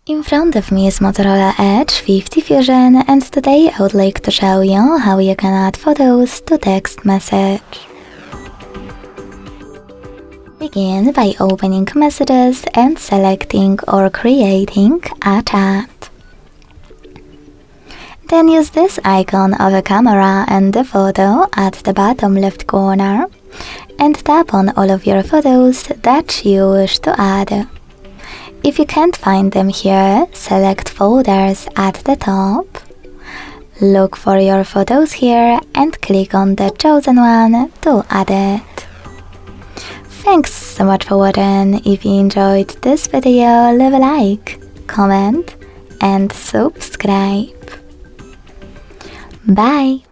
In front of me is Motorola Edge 50 Fusion, and today I would like to show you how you can add photos to text message. Begin by opening Messages and selecting or creating a chat. Then use this icon of a camera and the photo at the bottom left corner and tap on all of your photos that you wish to add. If you can't find them here, select Folders at the top. Look for your photos here and click on the chosen one to add it. Thanks so much for watching. If you enjoyed this video, leave a like, comment and subscribe. Bye!